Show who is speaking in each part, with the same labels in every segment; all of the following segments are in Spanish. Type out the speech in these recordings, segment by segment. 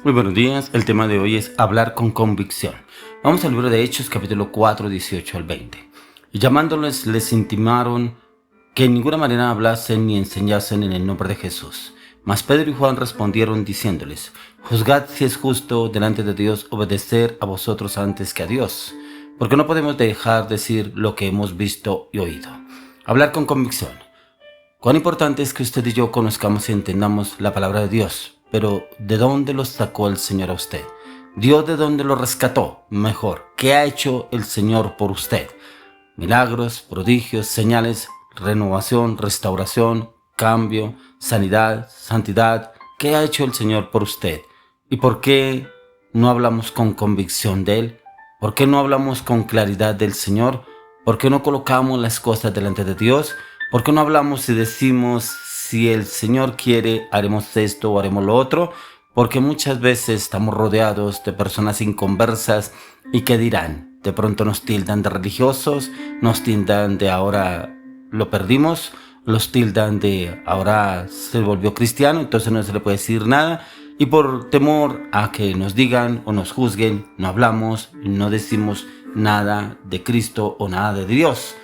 Speaker 1: Muy buenos días, el tema de hoy es hablar con convicción. Vamos al libro de Hechos, capítulo 4, 18 al 20. Y llamándoles les intimaron que en ninguna manera hablasen ni enseñasen en el nombre de Jesús. Mas Pedro y Juan respondieron diciéndoles: juzgad si es justo delante de Dios obedecer a vosotros antes que a Dios, porque no podemos dejar decir lo que hemos visto y oído. Hablar con convicción. Cuán importante es que usted y yo conozcamos y entendamos la palabra de Dios. Pero ¿de dónde los sacó el Señor a usted? ¿Dios de dónde lo rescató? Mejor, ¿qué ha hecho el Señor por usted? Milagros, prodigios, señales, renovación, restauración, cambio, sanidad, santidad. ¿Qué ha hecho el Señor por usted? ¿Y por qué no hablamos con convicción de Él? ¿Por qué no hablamos con claridad del Señor? ¿Por qué no colocamos las cosas delante de Dios? ¿Por qué no hablamos y decimos: si el Señor quiere, haremos esto o haremos lo otro? Porque muchas veces estamos rodeados de personas inconversas y que dirán, de pronto nos tildan de religiosos, nos tildan de ahora lo perdimos, los tildan de ahora se volvió cristiano, entonces no se le puede decir nada. Y por temor a que nos digan o nos juzguen, no hablamos, no decimos nada de Cristo o nada de Dios,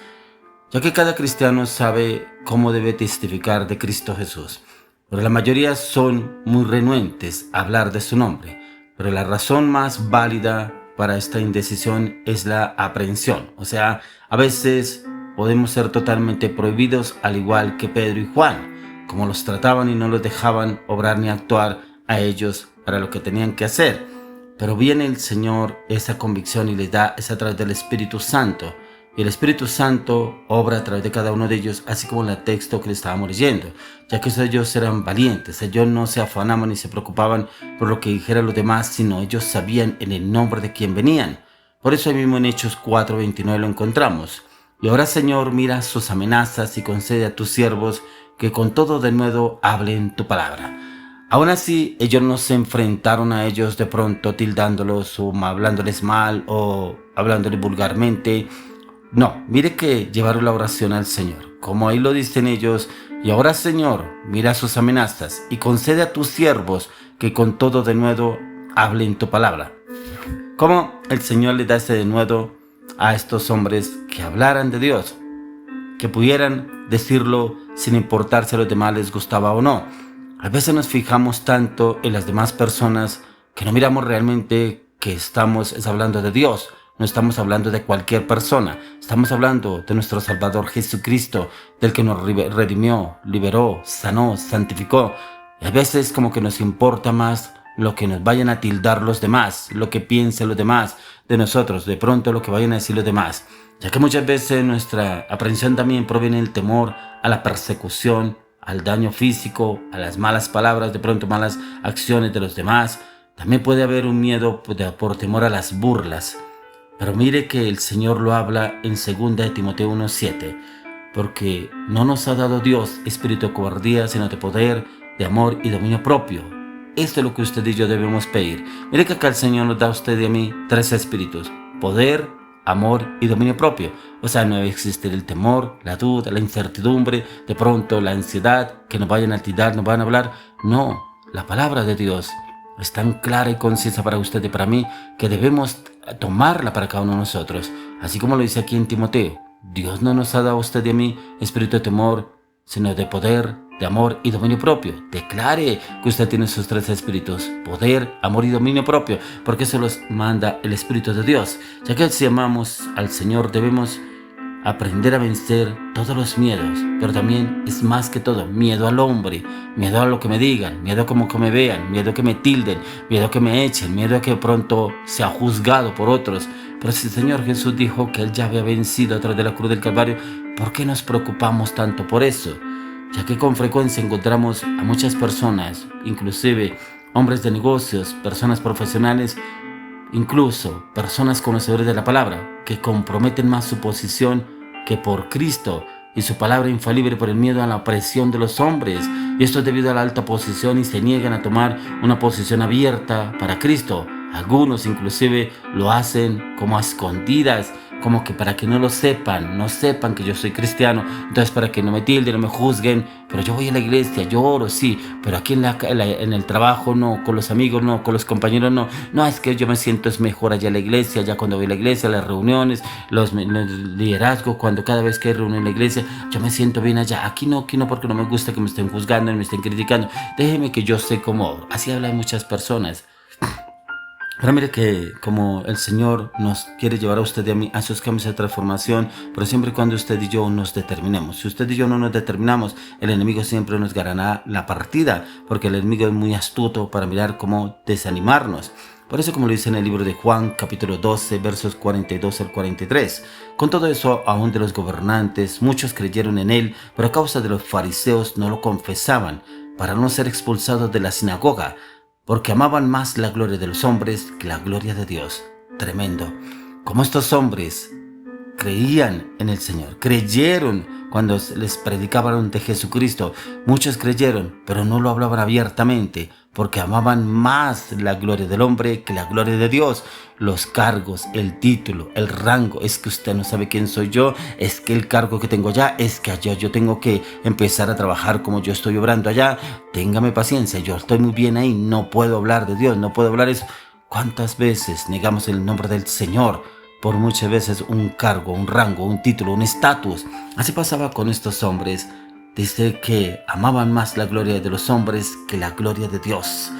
Speaker 1: ya que cada cristiano sabe cómo debe testificar de Cristo Jesús. Pero la mayoría son muy renuentes a hablar de su nombre. Pero la razón más válida para esta indecisión es la aprehensión. O sea, a veces podemos ser totalmente prohibidos, al igual que Pedro y Juan, como los trataban y no los dejaban obrar ni actuar a ellos para lo que tenían que hacer. Pero viene el Señor esa convicción y les da esa a través del Espíritu Santo. Y el Espíritu Santo obra a través de cada uno de ellos, así como en el texto que le estábamos leyendo, ya que ellos eran valientes, ellos no se afanaban ni se preocupaban por lo que dijeran los demás, sino ellos sabían en el nombre de quién venían. Por eso ahí mismo en Hechos 4:29 lo encontramos. Y ahora, Señor, mira sus amenazas y concede a tus siervos que con todo de nuevo hablen tu palabra. Aún así, ellos no se enfrentaron a ellos de pronto tildándolos o hablándoles mal o hablándoles vulgarmente. No, mire que llevaron la oración al Señor, como ahí lo dicen ellos. Y ahora, Señor, mira sus amenazas y concede a tus siervos que con todo denuedo hablen tu palabra. ¿Cómo el Señor le da ese denuedo a estos hombres que hablaran de Dios? Que pudieran decirlo sin importar si a los demás les gustaba o no. A veces nos fijamos tanto en las demás personas que no miramos realmente que estamos hablando de Dios. No estamos hablando de cualquier persona, estamos hablando de nuestro Salvador Jesucristo, del que nos redimió, liberó, sanó, santificó. Y a veces como que nos importa más lo que nos vayan a tildar los demás, lo que piensen los demás de nosotros, de pronto lo que vayan a decir los demás, ya que muchas veces nuestra aprehensión también proviene del temor a la persecución, al daño físico, a las malas palabras, de pronto malas acciones de los demás. También puede haber un miedo por temor a las burlas. Pero mire que el Señor lo habla en 2 de Timoteo 1:7, porque no nos ha dado Dios espíritu de cobardía, sino de poder, de amor y dominio propio. Esto es lo que usted y yo debemos pedir. Mire que acá el Señor nos da a usted y a mí 3 espíritus: poder, amor y dominio propio. O sea, no debe existir el temor, la duda, la incertidumbre, de pronto la ansiedad, que nos vayan a tildar, nos van a hablar. No, la palabra de Dios es tan clara y concisa para usted y para mí que debemos tomarla para cada uno de nosotros. Así como lo dice aquí en Timoteo, Dios no nos ha dado a usted y a mí espíritu de temor, sino de poder, de amor y dominio propio. Declare que usted tiene esos 3 espíritus: poder, amor y dominio propio, porque se los manda el Espíritu de Dios. Ya que si amamos al Señor, debemos aprender a vencer todos los miedos, pero también es más que todo miedo al hombre, miedo a lo que me digan, miedo a cómo que me vean, miedo a que me tilden, miedo a que me echen, miedo a que pronto sea juzgado por otros. Pero si el Señor Jesús dijo que Él ya había vencido a través de la cruz del Calvario, ¿por qué nos preocupamos tanto por eso? Ya que con frecuencia encontramos a muchas personas, inclusive hombres de negocios, personas profesionales, incluso personas conocedores de la palabra, que comprometen más su posición que por Cristo y su palabra infalible por el miedo a la opresión de los hombres. Y esto es debido a la alta posición y se niegan a tomar una posición abierta para Cristo. Algunos inclusive lo hacen como a escondidas, como que para que no lo sepan, no sepan que yo soy cristiano, entonces para que no me tilden, no me juzguen, pero yo voy a la iglesia, yo oro, sí, pero aquí en el trabajo no, con los amigos no, con los compañeros no, no, es que yo me siento es mejor allá en la iglesia, ya cuando voy a la iglesia, las reuniones, los liderazgos, cuando cada vez que hay reunión en la iglesia, yo me siento bien allá, aquí no, porque no me gusta que me estén juzgando, me estén criticando, déjeme que yo sé cómo, así hablan muchas personas. Pero mire que como el Señor nos quiere llevar a usted y a mí a esos cambios de transformación, pero siempre y cuando usted y yo nos determinemos. Si usted y yo no nos determinamos, el enemigo siempre nos ganará la partida, porque el enemigo es muy astuto para mirar cómo desanimarnos. Por eso, como lo dice en el libro de Juan, capítulo 12, versos 42 al 43. Con todo eso, aún de los gobernantes, muchos creyeron en él, pero a causa de los fariseos no lo confesaban, para no ser expulsados de la sinagoga, porque amaban más la gloria de los hombres que la gloria de Dios. Tremendo. Como estos hombres creían en el Señor, creyeron cuando les predicaban de Jesucristo. Muchos creyeron, pero no lo hablaban abiertamente, porque amaban más la gloria del hombre que la gloria de Dios. Los cargos, el título, el rango, es que usted no sabe quién soy yo, es que el cargo que tengo allá, es que allá yo tengo que empezar a trabajar como yo estoy obrando allá. Téngame paciencia, yo estoy muy bien ahí, no puedo hablar de Dios, no puedo hablar eso. ¿Cuántas veces negamos el nombre del Señor? Por muchas veces un cargo, un rango, un título, un estatus. Así pasaba con estos hombres. Dice que amaban más la gloria de los hombres que la gloria de Dios.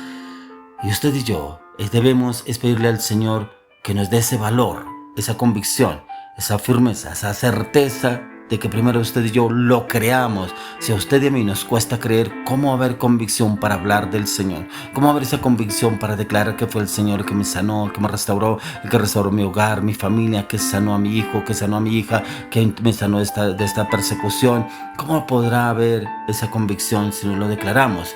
Speaker 1: Y usted y yo debemos pedirle al Señor que nos dé ese valor, esa convicción, esa firmeza, esa certeza de que primero usted y yo lo creamos. Si a usted y a mí nos cuesta creer, ¿cómo haber convicción para hablar del Señor? ¿Cómo haber esa convicción para declarar que fue el Señor el que me sanó, el que me restauró, el que restauró mi hogar, mi familia, que sanó a mi hijo, que sanó a mi hija, que me sanó de esta persecución? ¿Cómo podrá haber esa convicción si no lo declaramos?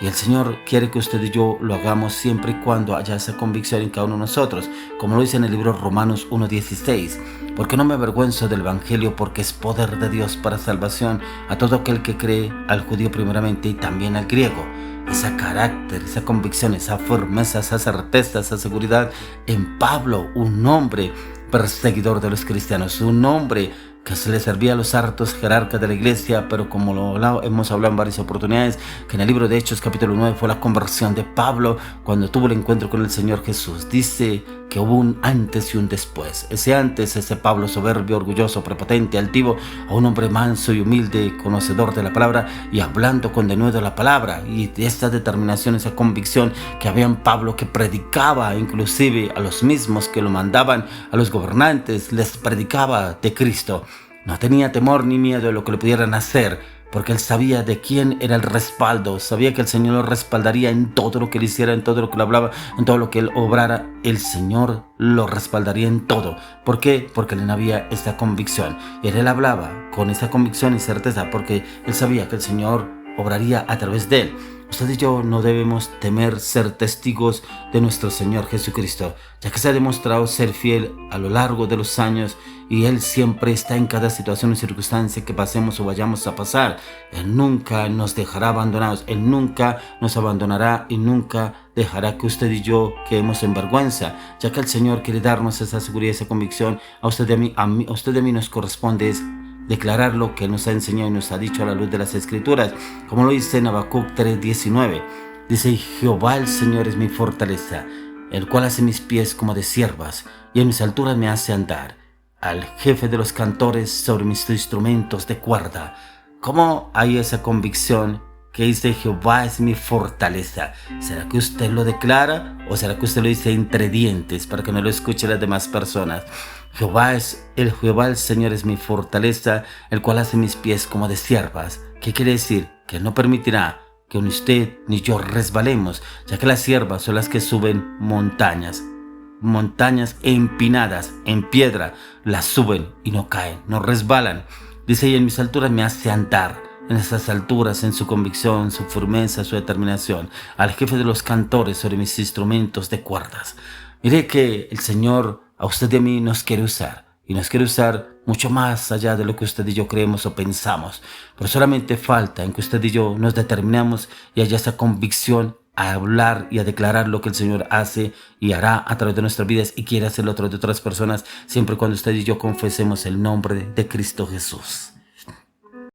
Speaker 1: Y el Señor quiere que usted y yo lo hagamos siempre y cuando haya esa convicción en cada uno de nosotros, como lo dice en el libro Romanos 1:16. Porque no me avergüenzo del Evangelio, porque es poder de Dios para salvación a todo aquel que cree, al judío primeramente y también al griego. Ese carácter, esa convicción, esa firmeza, esa certeza, esa seguridad en Pablo, un hombre perseguidor de los cristianos, un hombre que se le servía a los altos jerarcas de la iglesia, pero como hemos hablado en varias oportunidades, que en el libro de Hechos capítulo 9 fue la conversión de Pablo cuando tuvo el encuentro con el Señor Jesús. Dice que hubo un antes y un después. Ese antes, ese Pablo soberbio, orgulloso, prepotente, altivo, a un hombre manso y humilde, conocedor de la palabra y hablando con denuedo la palabra. Y de esta determinación, esa convicción que había en Pablo, que predicaba inclusive a los mismos que lo mandaban, a los gobernantes, les predicaba de Cristo. No tenía temor ni miedo de lo que le pudieran hacer, porque él sabía de quién era el respaldo, sabía que el Señor lo respaldaría en todo lo que él hiciera, en todo lo que él hablaba, en todo lo que él obrara. El Señor lo respaldaría en todo. ¿Por qué? Porque él había esta convicción. Y él hablaba con esa convicción y certeza, porque él sabía que el Señor obraría a través de él. Usted y yo no debemos temer ser testigos de nuestro Señor Jesucristo, ya que se ha demostrado ser fiel a lo largo de los años y Él siempre está en cada situación y circunstancia que pasemos o vayamos a pasar. Él nunca nos dejará abandonados, Él nunca nos abandonará y nunca dejará que usted y yo quedemos en vergüenza, ya que el Señor quiere darnos esa seguridad, esa convicción. A usted y a usted y a mí nos corresponde declarar lo que Él nos ha enseñado y nos ha dicho a la luz de las Escrituras, como lo dice en Habacuc 3:19. Dice: Jehová el Señor es mi fortaleza, el cual hace mis pies como de siervas, y en mis alturas me hace andar. Al jefe de los cantores sobre mis instrumentos de cuerda. ¿Cómo hay esa convicción que dice Jehová es mi fortaleza? ¿Será que usted lo declara o será que usted lo dice entre dientes para que no lo escuchen las demás personas? Jehová el Señor es mi fortaleza, el cual hace mis pies como de siervas. ¿Qué quiere decir? Que no permitirá que ni usted ni yo resbalemos, ya que las siervas son las que suben montañas empinadas en piedra, las suben y no caen, no resbalan. Dice: y en mis alturas me hace andar. En esas alturas, en su convicción, su firmeza, su determinación. Al jefe de los cantores sobre mis instrumentos de cuerdas. Mire que el Señor a usted y a mí nos quiere usar. Y nos quiere usar mucho más allá de lo que usted y yo creemos o pensamos. Pero solamente falta en que usted y yo nos determinamos y haya esa convicción a hablar y a declarar lo que el Señor hace y hará a través de nuestras vidas y quiere hacerlo a través de otras personas, siempre y cuando usted y yo confesemos el nombre de Cristo Jesús.